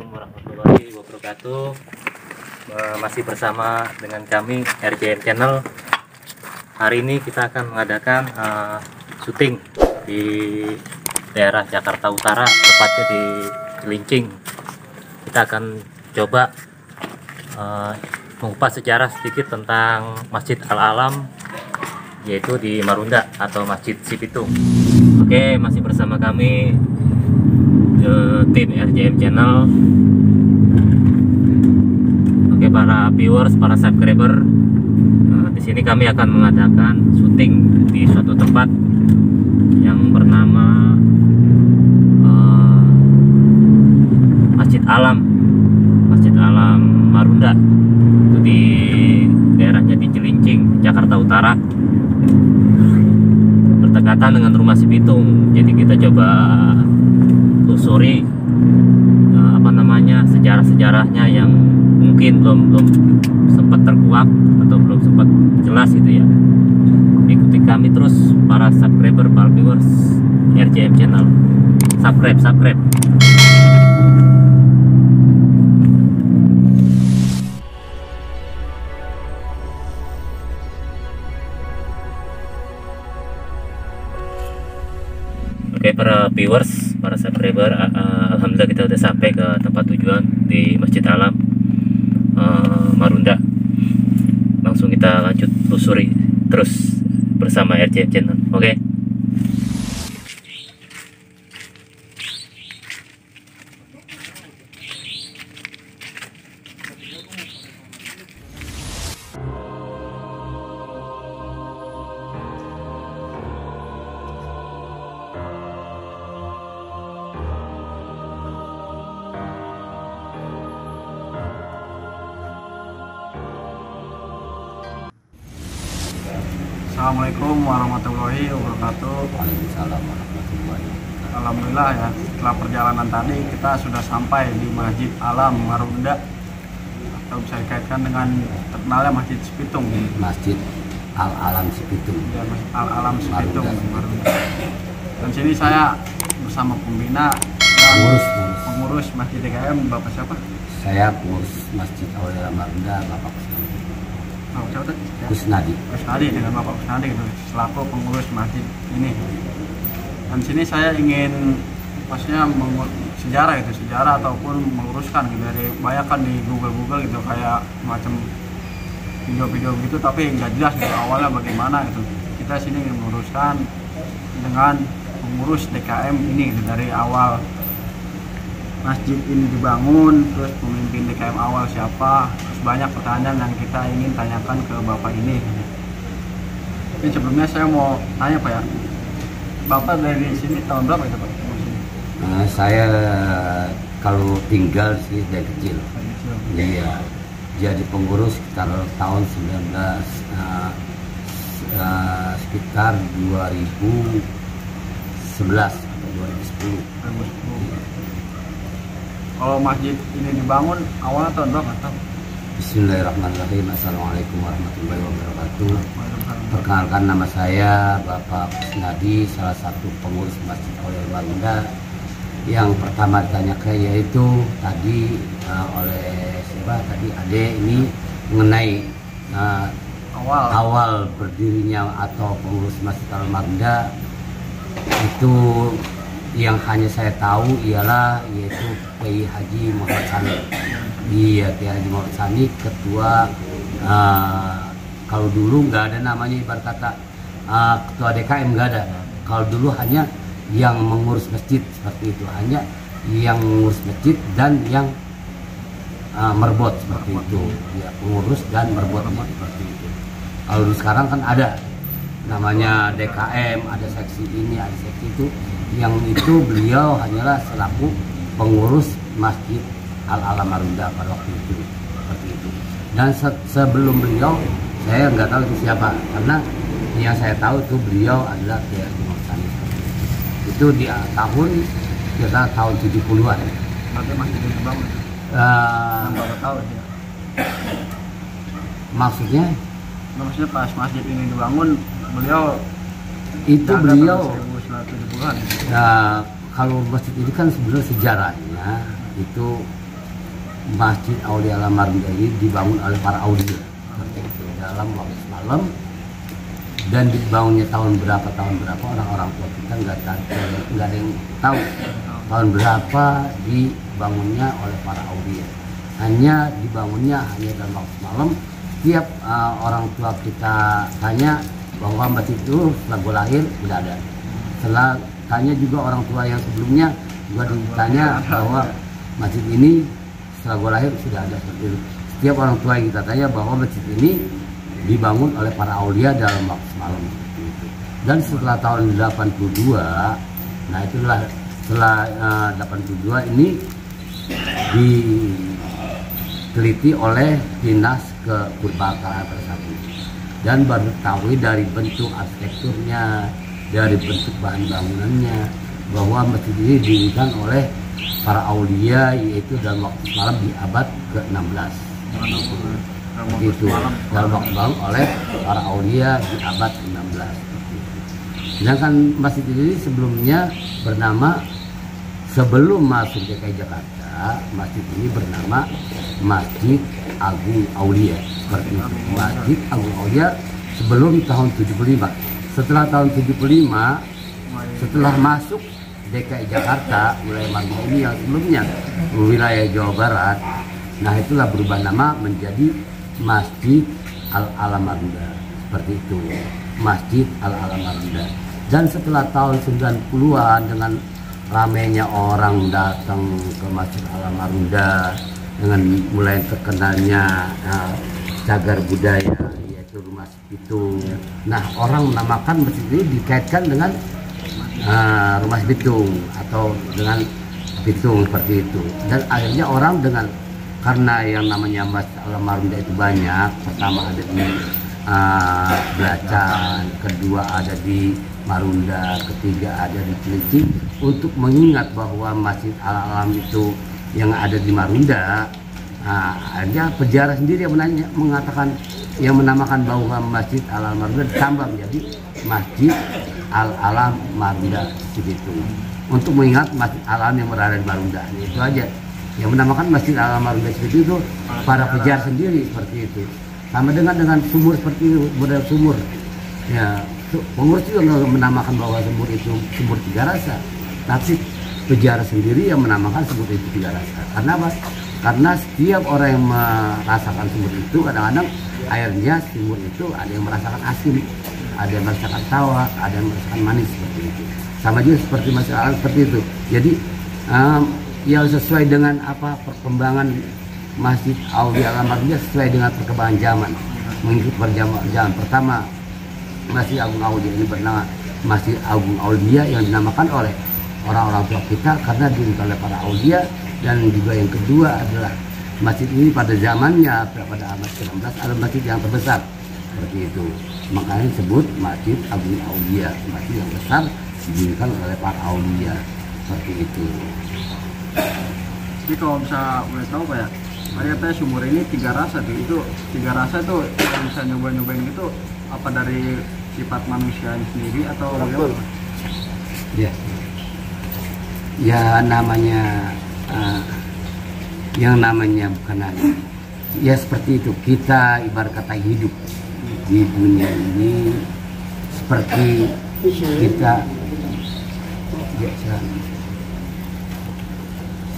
Assalamualaikum warahmatullahi wabarakatuh. Masih bersama dengan kami RJM Channel. Hari ini kita akan mengadakan syuting di daerah Jakarta Utara, tepatnya di Cilincing. Kita akan coba mengupas sejarah sedikit tentang Masjid Al-Alam, yaitu di Marunda atau Masjid Cipitung. Oke, masih bersama kami tim RJM Channel. Oke, para viewers, para subscriber, di sini kami akan mengadakan syuting di suatu tempat yang bernama Masjid Alam Marunda. Itu di daerahnya di Cilincing, Jakarta Utara, berdekatan dengan rumah Cipitung. Jadi kita coba telusuri sejarah-sejarahnya yang mungkin belum sempat terkuak atau belum sempat jelas gitu ya. Ikuti kami terus, para subscriber, para viewers RJM Channel. Subscribe. Oke, para viewers, para subscriber, alhamdulillah kita udah sampai ke tempat tujuan di Masjid Alam Marunda. Langsung kita lanjut telusuri terus bersama RJM Channel. Oke. Assalamualaikum warahmatullahi wabarakatuh. Waalaikumsalam warahmatullahi wabarakatuh. Alhamdulillah ya, setelah perjalanan tadi kita sudah sampai di Masjid Alam Marunda, atau bisa dikaitkan dengan terkenalnya Masjid Cipitung. Masjid Al-Alam Cipitung. Ya, Masjid Al-Alam Cipitung Marunda. Dan sini saya bersama pembina dan pengurus Masjid DKM, Bapak siapa? Saya pengurus Masjid Al-Alam Marunda, Bapak Siapa tuh? Kusnadi. Kusnadi, dengan Bapak Kusnadi gitu, selaku pengurus masjid ini. Dan sini saya ingin maksudnya sejarah ataupun menguruskan gitu, dari banyak kan di Google gitu kayak macam video-video gitu, tapi nggak jelas gitu awalnya bagaimana gitu. Kita sini ingin menguruskan dengan pengurus DKM ini gitu, dari awal masjid ini dibangun, terus pemimpin DKM awal siapa, terus banyak pertanyaan yang kita ingin tanyakan ke Bapak ini. Tapi sebelumnya saya mau tanya Pak ya, Bapak dari sini tahun berapa itu Pak? Saya kalau tinggal sih dari kecil. Iya, jadi pengurus sekitar tahun sekitar 2011 atau 2010. Kalau masjid ini dibangun awalnya tahun berapa? Bismillahirrahmanirrahim. Assalamualaikum warahmatullahi wabarakatuh. Perkenalkan, nama saya Bapak Kusnadi, salah satu pengurus Masjid Al-Alam Marunda. Yang pertama ditanyakan yaitu tadi oleh siapa tadi Ade ini mengenai awal berdirinya atau pengurus Masjid Al-Alam Marunda. Itu yang hanya saya tahu ialah yaitu Kiai Haji Muhammad Sani. Iya, Kiai Haji Muhammad Sani ketua. Kalau dulu nggak ada namanya, ibarat kata ketua DKM nggak ada. Kalau dulu hanya yang mengurus masjid seperti itu, hanya yang mengurus masjid dan yang merbot seperti itu. Ya, pengurus dan merbot seperti itu. Kalau sekarang kan ada namanya DKM, ada seksi ini, ada seksi itu. Yang itu beliau hanyalah selaku pengurus Masjid Al-Alam Marunda pada waktu itu, seperti itu. Dan sebelum beliau saya nggak tahu itu siapa, karena yang saya tahu itu beliau adalah Kiai Haji Muhammad Sani. Itu di tahun kita tahun 70-an. Berarti masjid ini dibangun? Bapak tahu ya? Maksudnya pas masjid ini dibangun beliau itu beliau 1970-an. Nah, kalau masjid ini kan sebenarnya sejarahnya itu Masjid Aulia Alam Marunda ini dibangun oleh para aulia dalam waktu semalam, dan dibangunnya tahun berapa orang-orang tua kita nggak ada yang tahu tahun berapa dibangunnya oleh para aulia. Hanya dibangunnya hanya dalam waktu semalam. Tiap orang tua kita tanya bahwa masjid itu setelah gue lahir tidak ada. Setelah tanya juga orang tua yang sebelumnya juga ditanya bahwa masjid ini setelah gue lahir sudah ada seperti itu. Setiap orang tua yang kita tanya bahwa masjid ini dibangun oleh para aulia dalam waktu semalam. Dan setelah tahun 82, nah itulah setelah 82 ini diteliti oleh Dinas Kepurbakalaan tersebut, dan baru tahu dari bentuk arsitekturnya, dari bentuk bahan bangunannya, bahwa masjid ini didirikan oleh para aulia, yaitu dalam waktu malam di abad ke-16. Begitu, dalam waktu malam oleh para aulia di abad ke-16. Sedangkan masjid ini sebelumnya bernama, sebelum masuk DKI Jakarta, masjid ini bernama Masjid Agung Aulia, seperti itu. Masjid Agung Aulia sebelum tahun 75. Setelah tahun 75, setelah masuk DKI Jakarta, wilayah Marunda ini yang sebelumnya wilayah Jawa Barat, nah itulah berubah nama menjadi Masjid Al-Alam Marunda, seperti itu, Masjid Al-Alam Marunda. Dan setelah tahun 90-an dengan ramainya orang datang ke Masjid Al-Alam Marunda, dengan mulai terkenalnya cagar budaya, yaitu Rumah Bitung. Nah, orang menamakan masjid ini dikaitkan dengan Rumah Bitung atau dengan Bitung, seperti itu. Dan akhirnya orang dengan, karena yang namanya Masjid Al-Alam Marunda itu banyak, pertama ada di Belacan, kedua ada di Marunda, ketiga ada di Cilincing, untuk mengingat bahwa Masjid Al-Alam itu yang ada di Marunda. Akhirnya pejarah sendiri yang mengatakan, yang menamakan bahwa Masjid Al-Alam Marunda ditambah menjadi Masjid Al-Alam Marunda Cibitung, untuk mengingat Masjid Al-Alam yang berada di Marunda. Itu aja yang menamakan Masjid Al-Alam Marunda Cibitung itu para pejarah sendiri, seperti itu. Sama dengan sumur seperti itu, model sumur. Ya, pengurus juga nggak menamakan bahwa sumur itu sumur Tiga Rasa, tapi pejarah sendiri yang menamakan sumur itu Tiga Rasa. Karena apa? Karena setiap orang yang merasakan sumur itu, kadang-kadang airnya sumur itu ada yang merasakan asin, ada yang merasakan tawar, ada yang merasakan manis, seperti itu. Sama juga seperti masalah seperti itu. Jadi yang sesuai dengan apa perkembangan Masjid Aulia Alam Marunda, sesuai dengan perkembangan zaman, mengikut perjalanan. Pertama, Masjid Agung Aulia ini bernama Masjid Agung Aulia, yang dinamakan oleh orang-orang tua kita karena didirikan oleh para aulia. Dan juga yang kedua adalah masjid ini pada zamannya, pada abad ke-16 adalah masjid yang terbesar, seperti itu. Makanya disebut Masjid Agung Aulia, masjid yang besar didirikan oleh para aulia, seperti itu. Jadi kalau bisa boleh tahu Pak ya, katanya sumur ini Tiga Rasa tuh, itu Tiga Rasa tuh yang bisa nyobain itu apa dari sifat manusia sendiri atau bagaimana? Ya namanya yang namanya bukan ada. Ya seperti itu, kita ibarat kata hidup di dunia ini seperti kita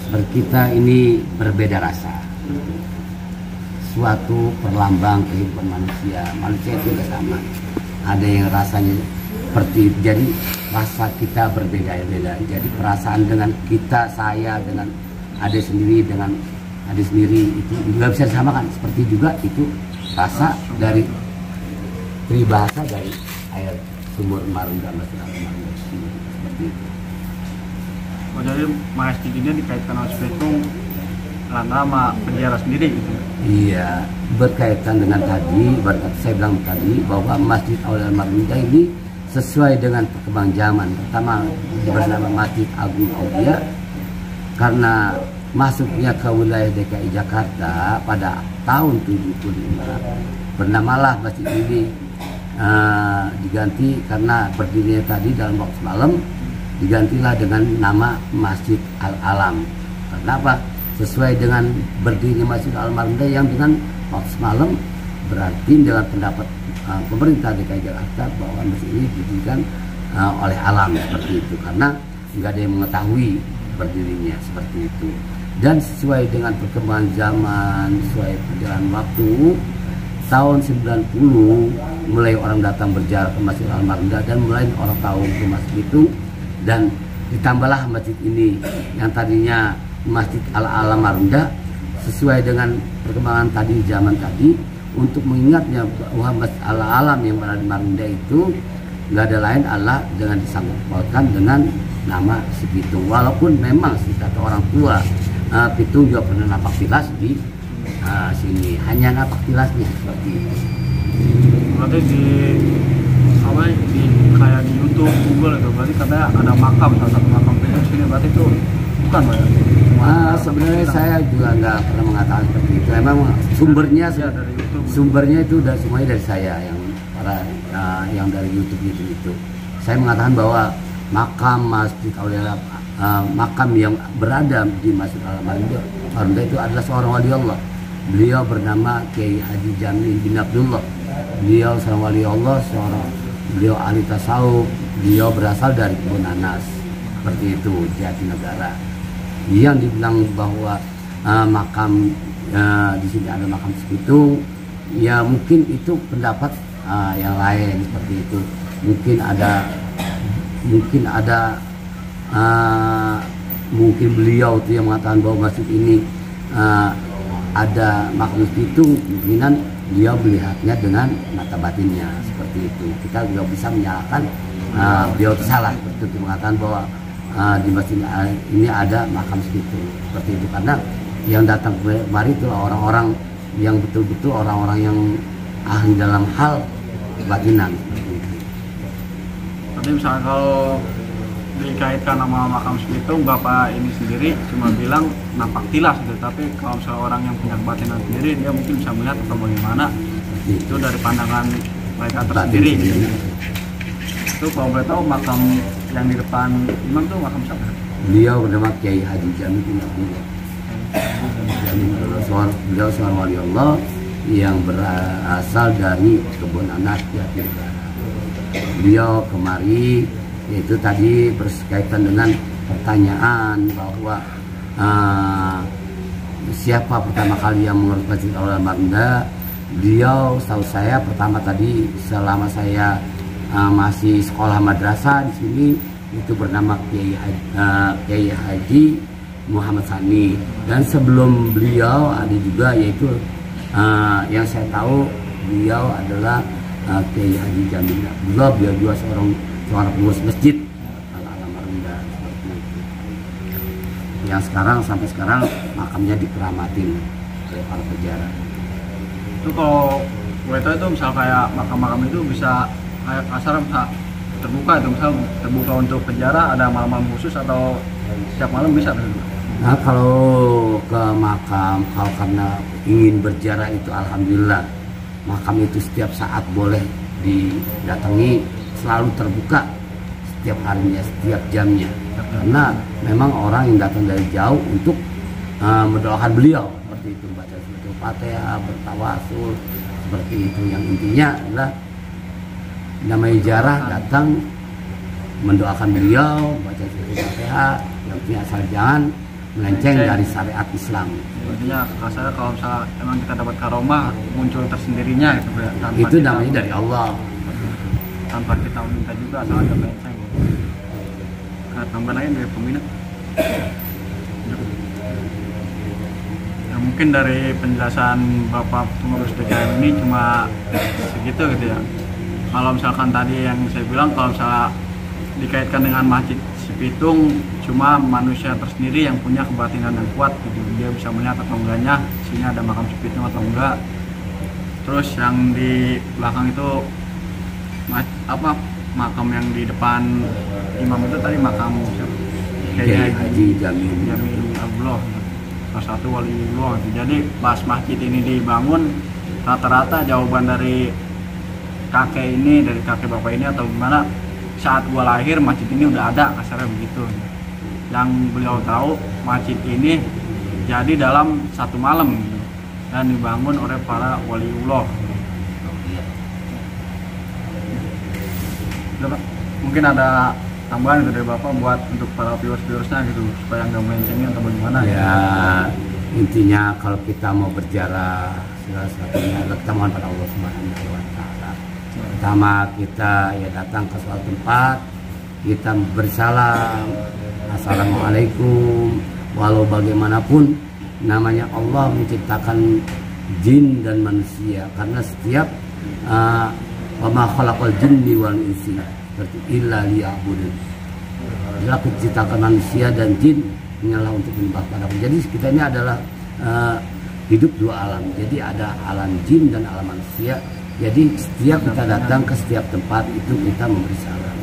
seperti kita ini berbeda rasa. Suatu perlambang kehidupan manusia. Manusia itu tidak sama. Ada yang rasanya seperti itu. Jadi rasa kita berbeda-beda. Jadi perasaan dengan kita, saya dengan adik sendiri, dengan adik sendiri itu nggak bisa disamakan. Seperti juga itu rasa dari peribahasa dari air sumur Marunda, Masjid Agung Marunda, seperti itu. Oh, jadi masjid ini dikaitkan oleh Bitung nama penjara sendiri gitu. Iya, berkaitan dengan tadi, saya bilang tadi bahwa Masjid Aulia Marunda ini sesuai dengan perkembangan zaman. Pertama bernama Masjid Agung Aulia karena masuknya ke wilayah DKI Jakarta pada tahun 75. Bernamalah masjid ini diganti karena berdirinya tadi dalam waktu malam, digantilah dengan nama Masjid Al-Alam. Kenapa? sesuai dengan berdirinya Masjid Al-Marunda yang dengan waktu semalam berarti dalam pendapat pemerintah DKI Jakarta bahwa masjid ini didirikan oleh alam seperti itu, karena nggak ada yang mengetahui berdirinya seperti itu. Dan sesuai dengan perkembangan zaman, sesuai perjalanan waktu, tahun 90 mulai orang datang berziarah ke Masjid Al-Marunda dan mulai orang tahu ke masjid itu, dan ditambahlah masjid ini yang tadinya Masjid Al-Marunda sesuai dengan perkembangan tadi zaman tadi, untuk mengingatnya bahwa Masjid Al-Alam yang berada di Marunda itu nggak ada lain adalah dengan disangkut pautkan dengan nama si Pitung. Walaupun memang sih kata orang tua Pitung juga pernah napak tilas di sini, hanya napak tilasnya seperti itu. Berarti di kayak di YouTube, Google itu berarti katanya ada makam, salah satu makam Pitung sini, berarti itu bukan Pak ya? Sebenarnya saya juga nggak pernah mengatakan seperti itu. Memang sumbernya dari YouTube. Sumbernya itu semuanya dari saya yang dari YouTube itu. Saya mengatakan bahwa makam Masjid Aulia, makam yang berada di Masjid Al-Marunda itu adalah seorang wali Allah. Beliau bernama Kiai Haji Jamil bin Abdullah. Beliau seorang wali Allah, beliau ahli tasawuf. Beliau berasal dari Kebun Anas, seperti itu, Jatinegara. Yang dibilang bahwa makam di sini ada makam Pitung, ya mungkin itu pendapat yang lain seperti itu. Mungkin beliau itu yang mengatakan bahwa masjid ini ada makam Pitung, kemungkinan beliau melihatnya dengan mata batinnya seperti itu. Kita juga bisa menyalahkan beliau itu salah seperti itu, mengatakan bahwa di masjid ini ada makam Pitung seperti itu, karena yang datang kemari itu orang-orang yang betul-betul orang-orang yang ahli dalam hal kebatinan seperti itu. Tapi misalnya kalau dikaitkan sama makam Pitung, Bapak ini sendiri cuma bilang nampak tilas gitu, tapi kalau misalnya orang yang punya kebatinan sendiri, dia mungkin bisa melihat atau bagaimana itu dari pandangan mereka tersendiri gitu. Itu kalau boleh tahu makam yang di depan imam tuh makam siapa? Beliau bernama Kiai Haji Jamil bin Abdullah. Beliau seorang wali Allah yang berasal dari Kebun Anas, Jatinegara. Beliau kemari yaitu tadi berkaitan dengan pertanyaan bahwa siapa pertama kali yang mengurus Masjid Al-Marunda. Beliau, setahu saya pertama tadi selama saya masih sekolah madrasah di sini itu bernama Kiai Haji Muhammad Sani, dan sebelum beliau ada juga yaitu yang saya tahu beliau adalah Kiai Haji Jamil Abdullah. Beliau juga seorang pengurus masjid Al-Marunda seperti itu, yang sampai sekarang makamnya dikeramatin oleh para peziarah. Itu kalau gue tahu itu misal kayak makam-makam itu bisa kayak kasar bisa terbuka, itu misal terbuka untuk peziarah, ada malam-malam khusus atau setiap malam bisa terbuka? Nah, kalau ke makam, kalau karena ingin berziarah itu alhamdulillah makam itu setiap saat boleh didatangi, selalu terbuka setiap harinya, setiap jamnya, karena memang orang yang datang dari jauh untuk mendoakan beliau seperti itu, baca surat Fatihah, bertawasul seperti itu. Yang intinya adalah namanya ziarah, datang mendoakan beliau, baca surat Fatihah, yang penting asal jangan melenceng dari syariat Islam. Artinya kasarnya kalau misalnya emang kita dapat karomah muncul tersendirinya gitu, itu namanya dari Allah, tanpa kita minta juga, asal ada melenceng. Nah, tambah lagi dari peminat. Ya, mungkin dari penjelasan Bapak pengurus DKM ini cuma segitu gitu ya. Kalau misalkan tadi yang saya bilang, kalau misalnya dikaitkan dengan Masjid Pitung, cuma manusia tersendiri yang punya kebatinan yang kuat gitu, dia bisa melihat atau enggaknya sini ada makam Pitung atau enggak. Terus yang di belakang itu makam yang di depan imam itu tadi makam Kiai Haji Jamil Abdullah, salah satu waliullah gitu. Jadi pas masjid ini dibangun, rata-rata jawaban dari kakek ini, dari kakek bapak ini atau gimana, saat gua lahir masjid ini udah ada, kasarnya begitu. Yang beliau tahu masjid ini jadi dalam satu malam gitu, dan dibangun oleh para waliullah. Mungkin ada tambahan gitu dari Bapak buat untuk para viewers-viewersnya gitu, supaya nggak melencengin atau bagaimana ya. Intinya kalau kita mau berziarah, salah satunya kita mohon pada Allah Subhanahu wa Ta'ala. Pertama kita ya datang ke suatu tempat, kita bersalam, assalamualaikum. Walau bagaimanapun namanya Allah menciptakan jin dan manusia, karena setiap wa ma khalaqal jinni wal insi illa liya'budun. Adalah menciptakan manusia dan jin hanyalah untuk menyembah padaku. Jadi kita ini adalah hidup dua alam. Jadi ada alam jin dan alam manusia. Jadi setiap kita datang ke setiap tempat itu kita memberi salam,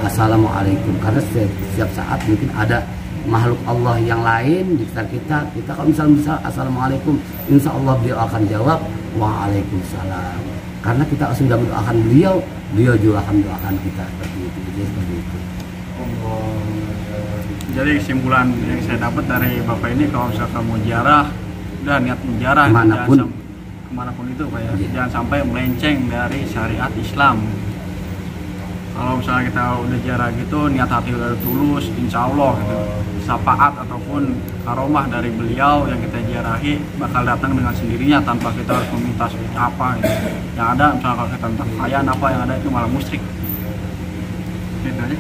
assalamualaikum, karena setiap saat mungkin ada makhluk Allah yang lain di sekitar kita. Kalau misalnya assalamualaikum, insya Allah beliau akan jawab waalaikumsalam, karena kita sudah mendoakan beliau, beliau juga akan mendoakan kita seperti itu. Jadi seperti itu. Jadi kesimpulan yang saya dapat dari Bapak ini, kalau misalkan mau ziarah, udah niat menziarah kemanapun itu Pak ya, jangan sampai melenceng dari syariat Islam. Kalau misalnya kita udah ziarah gitu, niat hati udah tulus, insya Allah gitu, syafaat ataupun karomah dari beliau yang kita ziarahi bakal datang dengan sendirinya tanpa kita harus meminta apa gitu. Yang ada misalnya kalau kita minta kekayaan apa, yang ada itu malah musyrik. Gitu aja.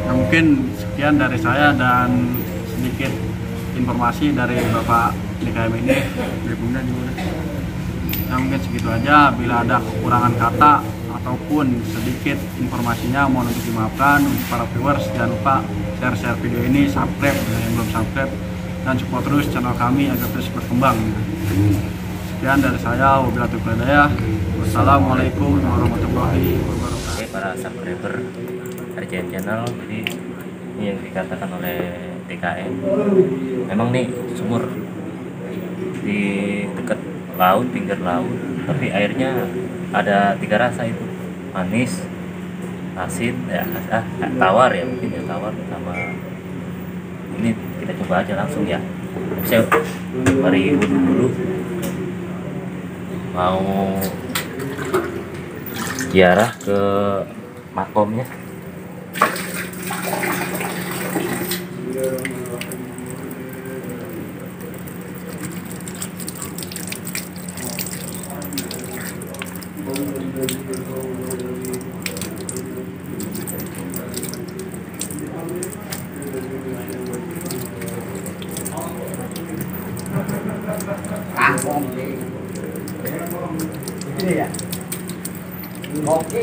Nah, mungkin sekian dari saya dan sedikit informasi dari Bapak DKM ini. Nah, mungkin segitu aja. Bila ada kekurangan kata ataupun sedikit informasinya mohon untuk dimaafkan. Untuk para viewers jangan lupa share video ini, subscribe yang belum subscribe, dan support terus channel kami agar terus berkembang. Sekian dari saya, wabillahi taufiq wal hidayah. Wassalamualaikum warahmatullahi wabarakatuh. Oke, para subscriber RJM Channel, jadi ini yang dikatakan oleh DKM, memang nih sumur di dekat laut, pinggir laut, tapi airnya ada tiga rasa itu, manis, asin, ya tawar ya, mungkin ya tawar sama ini. Kita coba aja langsung ya. Saya mari wudhu dulu, mau ziarah ke makomnya. Ini ya. Oke.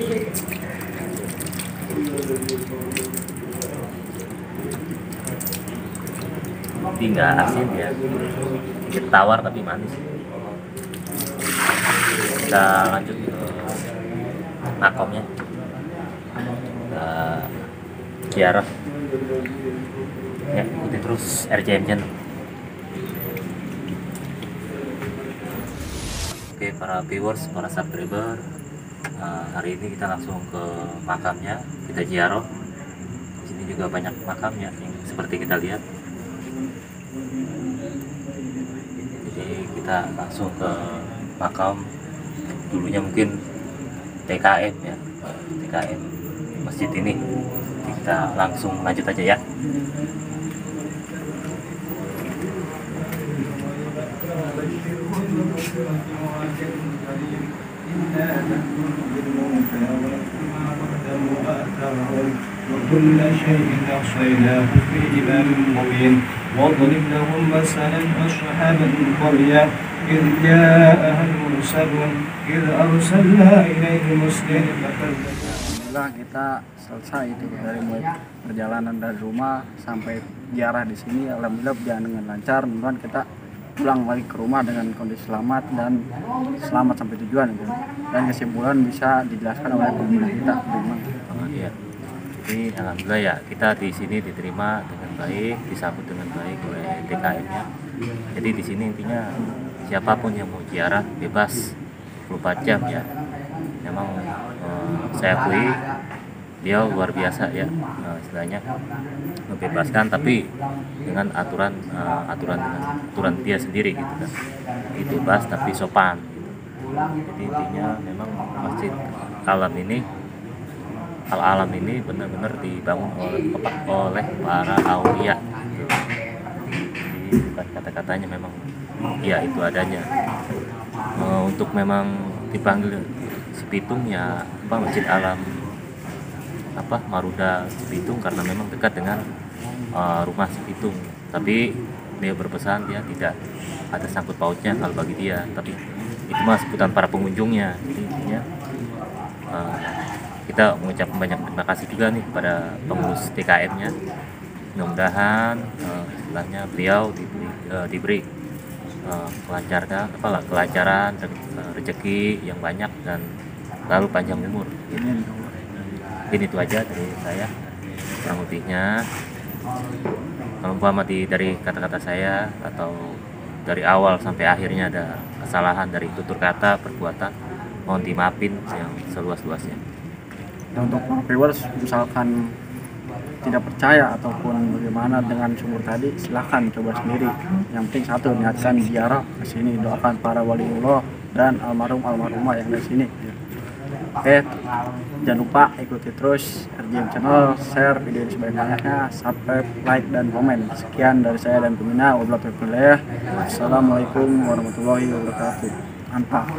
Tapi nggak asin ya, sedikit tawar tapi manis. Kita lanjut ke makomnya, kita ziarah ya, ikuti terus RJM Channel. Oke, para viewers, para subscriber, hari ini kita langsung ke makamnya, kita ziarah. Di sini juga banyak makamnya yang seperti kita lihat. Jadi kita langsung ke makam, dulunya mungkin TKM ya, TKM masjid ini. Jadi kita langsung lanjut aja ya. وكل شيء أحصيناه في إمام مبين واضرب لهم مثلا أصحاب القرية إذ جاءها المرسلون إذ أرسلنا إليهم اثنين فكذبوا. Alhamdulillah kita selesai itu dari mulai perjalanan dari rumah sampai ziarah di sini. Alhamdulillah berjalan dengan lancar. Mudah-mudahan kita pulang balik ke rumah dengan kondisi selamat dan selamat sampai tujuan gitu. Dan kesimpulan bisa dijelaskan oleh pembina kita. Ya. Jadi alhamdulillah ya, kita di sini diterima dengan baik, disambut dengan baik oleh DKM-nya. Jadi di sini intinya siapapun yang mau ziarah bebas 24 jam ya. Memang saya akui dia luar biasa ya, istilahnya membebaskan tapi dengan aturan dia sendiri gitu kan, itu bebas tapi sopan gitu. Jadi intinya memang masjid Al-Alam ini benar-benar dibangun oleh para aulia gitu. Jadi bukan kata-katanya, memang ya itu adanya. Untuk memang dipanggil Cibitung ya Masjid Alam Maruda Cibitung karena memang dekat dengan rumah Cibitung, tapi dia berpesan dia tidak ada sangkut pautnya kalau bagi dia, tapi itu mah sebutan para pengunjungnya. Jadi intinya kita mengucapkan banyak terima kasih juga nih kepada pengurus TKM-nya. Mudah-mudahan istilahnya beliau diberi kelancaran, rezeki yang banyak dan lalu panjang umur gitu. Mungkin itu aja dari saya kurang lebihnya. Kalau umpama dari kata-kata saya atau dari awal sampai akhirnya ada kesalahan dari tutur kata, perbuatan, mohon dimaafin yang seluas-luasnya. Dan untuk para viewers, misalkan tidak percaya ataupun bagaimana dengan sumur tadi, silahkan coba sendiri. Yang penting satu, niatkan ziarah ke sini, doakan para waliullah dan almarhumah yang dari sini. Oke, jangan lupa ikuti terus RJM Channel, share video ini sebanyak-banyaknya, subscribe, like, dan komen. Sekian dari saya dan Pemina. Wassalamualaikum warahmatullahi wabarakatuh. Mantap.